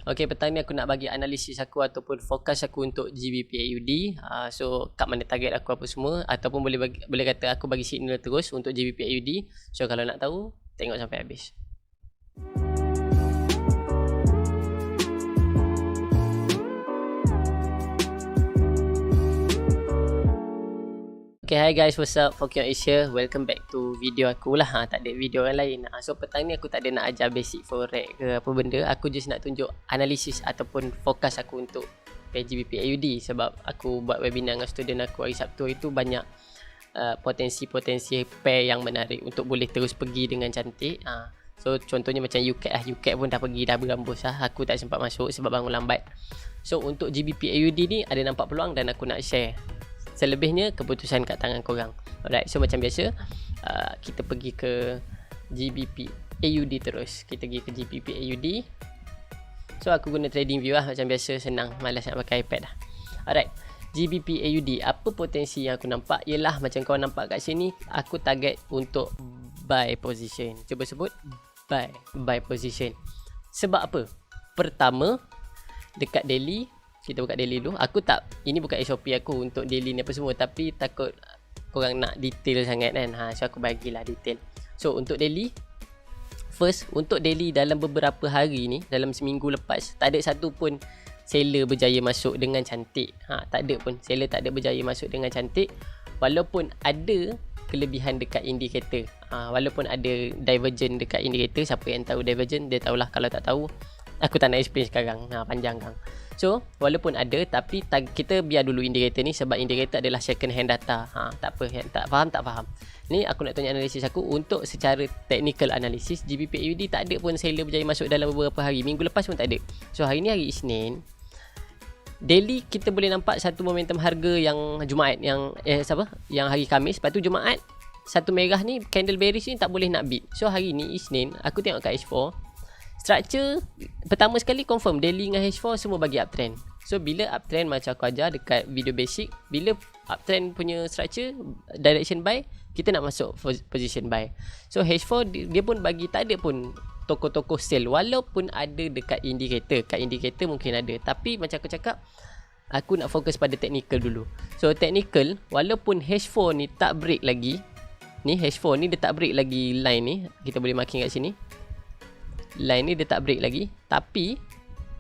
Okay, petang ni aku nak bagi analisis aku ataupun fokus aku untuk GBP AUD. So kat mana target aku apa semua, ataupun boleh kata aku bagi signal terus untuk GBP AUD. So kalau nak tahu, tengok sampai habis. Okay, hi guys, what's up? Fokion Asia, welcome back to video aku lah. Tak ada video orang lain. So petang ni aku tak ada nak ajar basic forex ke apa benda. Aku just nak tunjuk analisis ataupun fokus aku untuk GBP AUD. Sebab aku buat webinar dengan student aku hari Sabtu itu banyak potensi-potensi pair yang menarik untuk boleh terus pergi dengan cantik. So contohnya macam UCAT lah. UCAT pun dah pergi, dah berambus lah. Aku tak sempat masuk sebab bangun lambat. So untuk GBP AUD ni ada nampak peluang dan aku nak share. Selebihnya keputusan kat tangan korang. Alright, so macam biasa kita pergi ke GBP AUD terus. Kita pergi ke GBP AUD. So aku guna trading view lah macam biasa, senang, malas nak pakai iPad dah. Alright, GBP AUD, apa potensi yang aku nampak ialah macam kau nampak kat sini, aku target untuk buy position. Cuba sebut buy position. Sebab apa? Pertama, dekat daily, kita buka daily dulu. Aku tak, ini bukan SOP aku untuk daily ni apa semua, tapi takut korang nak detail sangat kan. So aku bagilah detail. So untuk daily, first untuk daily dalam beberapa hari ni, dalam seminggu lepas, tak ada satu pun seller berjaya masuk dengan cantik. Tak ada pun seller tak ada berjaya masuk dengan cantik. Walaupun ada kelebihan dekat indikator, walaupun ada divergent dekat indikator. Siapa yang tahu divergent, dia tahulah. Kalau tak tahu, aku tak nak explain sekarang, panjang kan. So walaupun ada, tapi kita biar dulu indikator ni, sebab indikator adalah second hand data. Tak apa, tak faham. Ni aku nak tunjuk analisis aku untuk secara technical analysis. GBP AUD tak ada pun seller berjaya masuk dalam beberapa hari. Minggu lepas pun tak ada. So hari ni hari Isnin, daily kita boleh nampak satu momentum harga yang Jumaat, yang yang hari Khamis. Lepas tu Jumaat, satu merah ni, candle bearish ni tak boleh nak beat. So hari ni Isnin, aku tengok kat H4, structure pertama sekali confirm daily dengan H4 semua bagi uptrend. So bila uptrend macam aku ajar dekat video basic, bila uptrend punya structure direction buy, kita nak masuk position buy. So H4 dia pun bagi, tak ada pun tokoh-tokoh sell, walaupun ada dekat indikator. Kat indikator mungkin ada, tapi macam aku cakap, aku nak fokus pada technical dulu. So technical, walaupun H4 ni tak break lagi, ni H4 ni dia tak break lagi line ni, kita boleh marking kat sini, line ni dia tak break lagi, tapi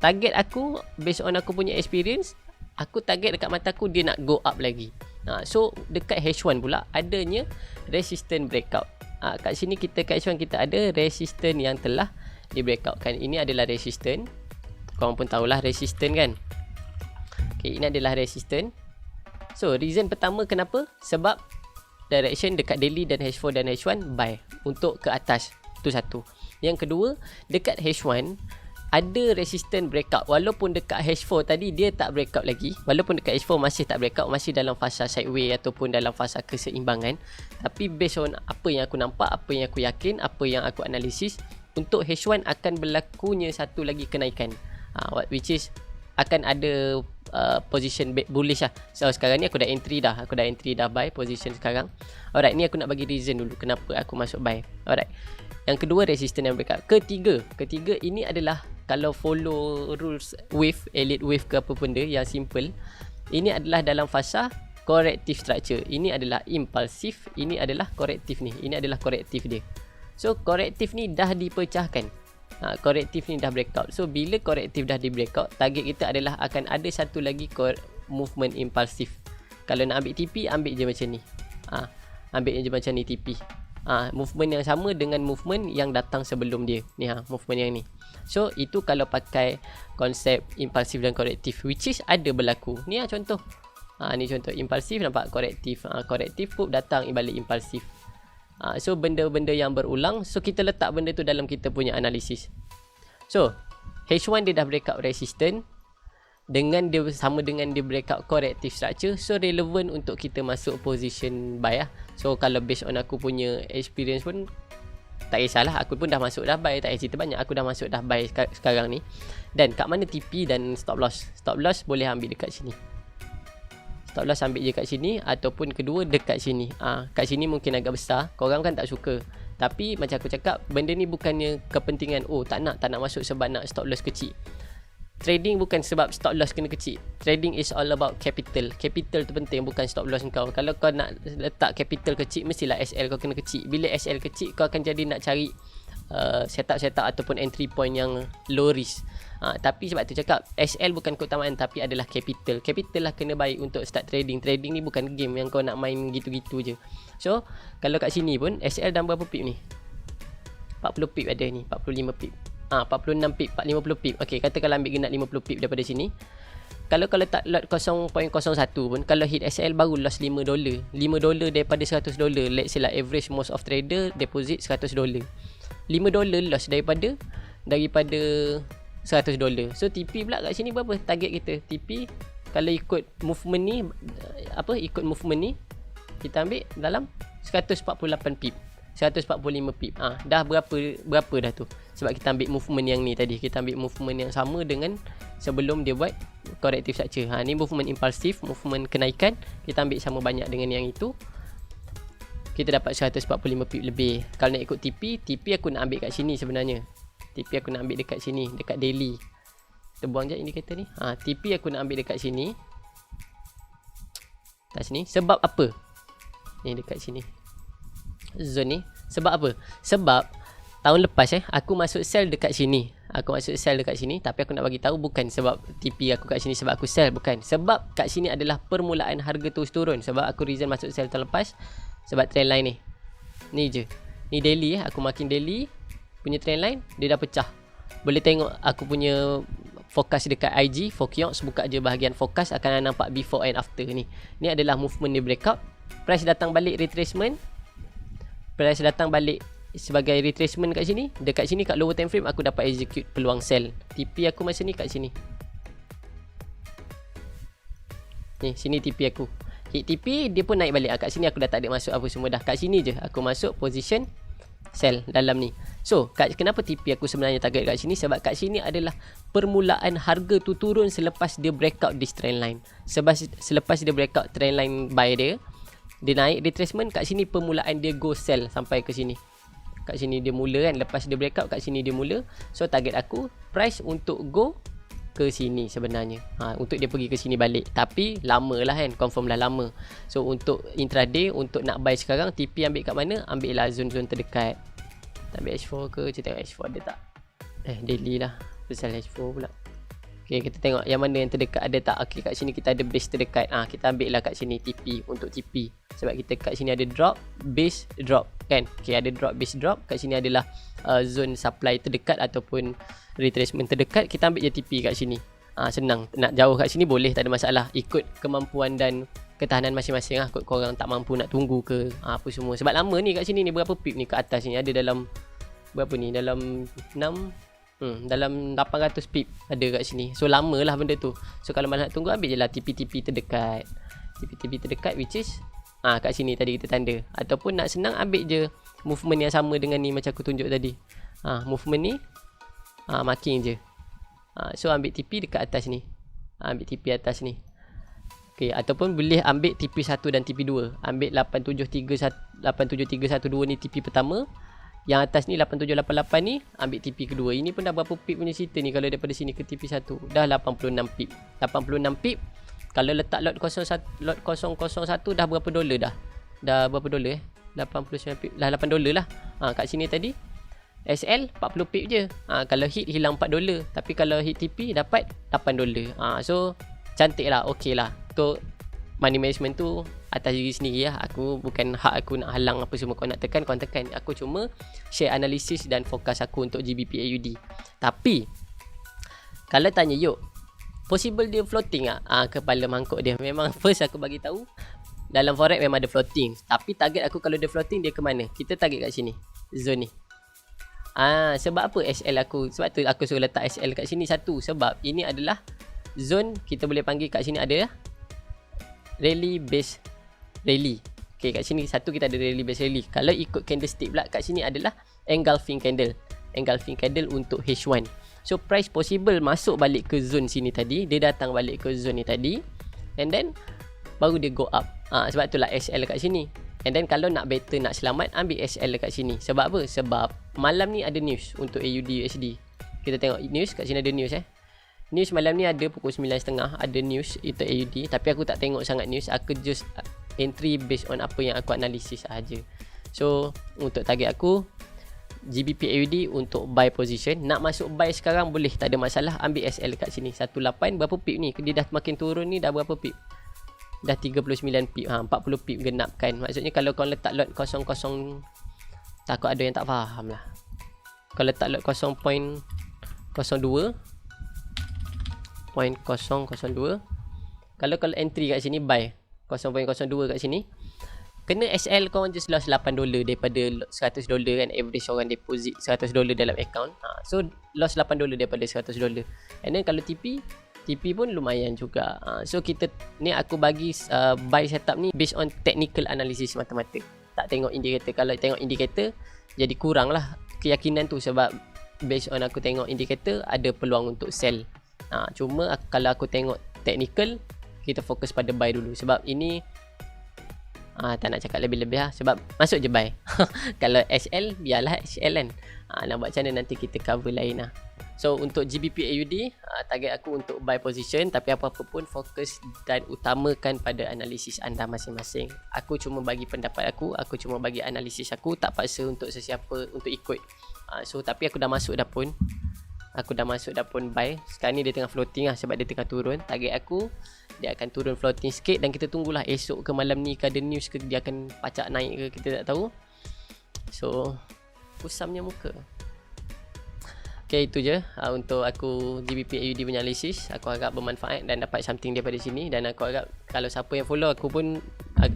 target aku based on aku punya experience, aku target dekat mata aku dia nak go up lagi. So dekat H1 pula adanya resistance breakout. Kat sini kat H1 kita ada resistance yang telah di breakout kan. Ini adalah resistance, korang pun tahulah resistance kan. Okay, ini adalah resistance. So reason pertama kenapa, sebab direction dekat daily dan H4 dan H1 buy untuk ke atas. Itu satu. Yang kedua, dekat H1 ada resistance breakout. Walaupun dekat H4 tadi dia tak breakout lagi, walaupun dekat H4 masih tak breakout, masih dalam fasa sideways ataupun dalam fasa keseimbangan, tapi based on apa yang aku nampak, apa yang aku yakin, apa yang aku analisis, untuk H1 akan berlakunya satu lagi kenaikan, which is akan ada position bullish lah. So sekarang ni aku dah entry dah buy position sekarang. Alright, ni aku nak bagi reason dulu kenapa aku masuk buy. Alright, yang kedua resistance yang breakout. Ketiga ini adalah, kalau follow rules wave, elite wave ke apa benda yang simple, ini adalah dalam fasa corrective structure. Ini adalah impulsif, ini adalah korektif ni. Ini adalah korektif dia. So korektif ni dah dipecahkan. Korektif ni dah breakout. So bila korektif dah di breakout, target kita adalah akan ada satu lagi movement impulsif. Kalau nak ambil TP, ambil je macam ni. Ambil je macam ni TP. Movement yang sama dengan movement yang datang sebelum dia ni, movement yang ni. So itu kalau pakai konsep impulsif dan korektif, which is ada berlaku. Ni contoh. Ni contoh impulsif, nampak korektif. Korektif pun datang balik impulsif. So benda-benda yang berulang. So kita letak benda tu dalam kita punya analisis. So H1 dia dah breakout resistance, dengan dia sama dengan dia breakout corrective structure. So relevant untuk kita masuk position buy lah. So kalau based on aku punya experience pun tak kisahlah, aku pun dah masuk dah buy, tak payah cerita banyak, aku dah masuk dah buy sekarang ni. Dan kat mana TP dan stop loss? Stop loss boleh ambil dekat sini. Stop loss ambil je kat sini, ataupun kedua dekat sini. Kat sini mungkin agak besar, korang kan tak suka. Tapi macam aku cakap, benda ni bukannya kepentingan, tak nak masuk sebab nak stop loss kecil. trading bukan sebab stop loss kena kecil. Trading is all about capital. Capital tu penting, bukan stop loss kau. Kalau kau nak letak capital kecil, mestilah SL kau kena kecil. Bila SL kecil, kau akan jadi nak cari setup ataupun entry point yang low risk. Tapi sebab tu cakap SL bukan keutamaan, tapi adalah capital. Capital lah kena baik untuk start trading. Trading ni bukan game yang kau nak main gitu-gitu je. So kalau kat sini pun SL dalam berapa pip ni? 40 pip ada ni, 45 pip. 46 pip, 50 pip. Okey, katakanlah ambil genap 50 pip daripada sini. Kalau kau letak lot 0.01 pun, kalau hit SL baru loss $5. $5 daripada $100. Let's say lah average most of trader deposit $100. $5 loss daripada $100. So TP pula kat sini berapa target kita? TP kalau ikut movement ni, ikut movement ni, kita ambil dalam 148 pip, 145 pip. Dah berapa dah tu? Sebab kita ambil movement yang ni tadi. Kita ambil movement yang sama dengan sebelum dia buat corrective structure. Ni movement impulsif, movement kenaikan. Kita ambil sama banyak dengan yang itu. Kita dapat 145 pip lebih. Kalau nak ikut TP aku nak ambil kat sini sebenarnya. TP aku nak ambil dekat sini, dekat daily. Kita buang je indikator ni. TP aku nak ambil dekat sini. Kat sini. Sebab apa? Ni dekat sini. Zone ni. Sebab apa? Sebab tahun lepas aku masuk sell dekat sini. Tapi aku nak bagi tahu bukan sebab TP aku kat sini sebab aku sell, bukan. Sebab kat sini adalah permulaan harga terus turun. Sebab aku reason masuk sell tahun lepas sebab trend line ni. Ni je. Ni daily aku marking daily punya trend line, dia dah pecah. Boleh tengok aku punya fokus dekat IG, Fokyox, buka je bahagian fokus, akan nampak before and after ni. Ni adalah movement dia breakout. Price datang balik retracement. Price datang balik sebagai retracement kat sini. Dekat sini kat lower time frame aku dapat execute peluang sell. TP aku masa ni kat sini. Ni sini TP aku. Hit TP dia pun naik balik. Kat sini aku dah tak ada masuk apa semua dah. Kat sini je aku masuk position sell dalam ni. So kenapa TP aku sebenarnya target kat sini? Sebab kat sini adalah permulaan harga tu turun selepas dia breakout this trend line. Selepas dia breakout trend line buy dia naik retracement. Kat sini permulaan dia go sell sampai ke sini. Kat sini dia mula kan. Lepas dia breakout kat sini dia mula. So target aku price untuk go ke sini sebenarnya. Untuk dia pergi ke sini balik. Tapi lama lah kan. Confirm lah lama. So untuk intraday, untuk nak buy sekarang, TP ambil kat mana? Ambil lah zone-zone terdekat. Kita ambil H4 ke? Kita tengok H4 ada tak? Daily lah. Pasal H4 pula. Okay, kita tengok yang mana yang terdekat ada tak. Okay, kat sini kita ada base terdekat. Kita ambil lah kat sini TP untuk TP. Sebab kita kat sini ada drop, base, drop kan. Okay, ada drop, base, drop. Kat sini adalah zone supply terdekat ataupun retracement terdekat. Kita ambil je TP kat sini. Senang. Nak jauh kat sini boleh, tak ada masalah. Ikut kemampuan dan ketahanan masing-masing lah. Kot korang tak mampu nak tunggu ke apa semua. Sebab lama ni kat sini ni, berapa pip ni kat atas ni. Ada dalam berapa ni? Dalam 6 dalam 800 pip ada kat sini. So lama lah benda tu. So kalau malah nak tunggu, ambil je lah TP-TP terdekat. TP-TP terdekat which is kat sini tadi kita tanda. Ataupun nak senang, ambil je movement yang sama dengan ni macam aku tunjuk tadi. Movement ni marking je. So ambil TP dekat atas ni. Ambil TP atas ni. Okay, ataupun boleh ambil TP1 dan TP2. Ambil 87312 ni TP pertama. Yang atas ni 8788 ni ambil TP kedua. Ini pun dah berapa pip punya cerita ni. Kalau daripada sini ke TP1 dah 86 pip. 86 pip. Kalau letak lot 001 dah berapa dolar dah? Dah berapa dolar 89 pip. Dah $8 lah. Kat sini tadi SL 40 pip je. Kalau hit hilang $4. Tapi kalau hit TP dapat $8. So cantik lah, okey lah. Untuk money management tu atas diri sendiri lah. Aku bukan hak aku nak halang apa semua. Kau nak tekan, kau tekan. Aku cuma share analisis dan fokus aku untuk GBP AUD. Tapi kalau tanya yuk, possible dia floating tak? Kepala mangkuk dia. Memang first aku bagi tahu dalam forex memang ada floating. Tapi target aku kalau dia floating, dia ke mana? Kita target kat sini, zone ni. Sebab apa SL aku? Sebab tu aku suruh letak SL kat sini satu. Sebab ini adalah zone, kita boleh panggil kat sini ada rally base rally. Okay, kat sini satu kita ada rally base rally. Kalau ikut candlestick pula, kat sini adalah engulfing candle. Engulfing candle untuk H1. So price possible masuk balik ke zone sini tadi. Dia datang balik ke zone ni tadi. And then baru dia go up. Sebab itulah SL kat sini. And then kalau nak better, nak selamat, ambil SL kat sini. Sebab apa? Sebab malam ni ada news untuk AUD USD. Kita tengok news, kat sini ada news News malam ni ada pukul 9.30 ada news itu AUD, tapi aku tak tengok sangat news, aku just entry based on apa yang aku analisis saja. So untuk target aku GBP AUD untuk buy position. Nak masuk buy sekarang boleh, tak ada masalah. Ambil SL kat sini 18 berapa pip ni, dia dah makin turun ni, dah berapa pip, dah 39 pip, 40 pip genapkan. Maksudnya kalau kau letak lot 00, takut ada yang tak faham lah. Kalau letak lot 0.02 kalau entry kat sini buy 0.02 kat sini, kena SL kau just loss $8 daripada $100 kan, average orang deposit $100 dalam account. So loss $8 daripada $100. And then kalau TP pun lumayan juga. So kita ni aku bagi buy setup ni based on technical analysis semata-mata, tak tengok indikator. Kalau tengok indikator jadi kurang lah keyakinan tu, sebab based on aku tengok indikator ada peluang untuk sell. Cuma kalau aku tengok technical, kita fokus pada buy dulu, sebab ini tak nak cakap lebih-lebih lah, sebab masuk je buy. Kalau SL biarlah SL kan. Nak buat macam mana nanti kita cover lain lah. So untuk GBP AUD, target aku untuk buy position, tapi apa-apa pun fokus dan utamakan pada analisis anda masing-masing. Aku cuma bagi pendapat aku cuma bagi analisis aku, tak paksa untuk sesiapa untuk ikut. So tapi aku dah masuk dah pun buy. Sekarang ni dia tengah floating lah, sebab dia tengah turun. Target aku dia akan turun floating sikit, dan kita tunggulah esok ke malam ni ke ada news ke dia akan pacak naik ke, kita tak tahu. So pusamnya muka. Okay, itu je untuk aku GBP AUD punya analisis. Aku harap bermanfaat dan dapat something daripada sini, dan aku harap kalau siapa yang follow aku pun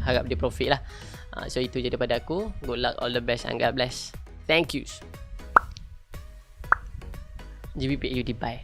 harap dia profit lah. So itu je daripada aku. Good luck, all the best and God bless. Thank you. GBP AUD buy.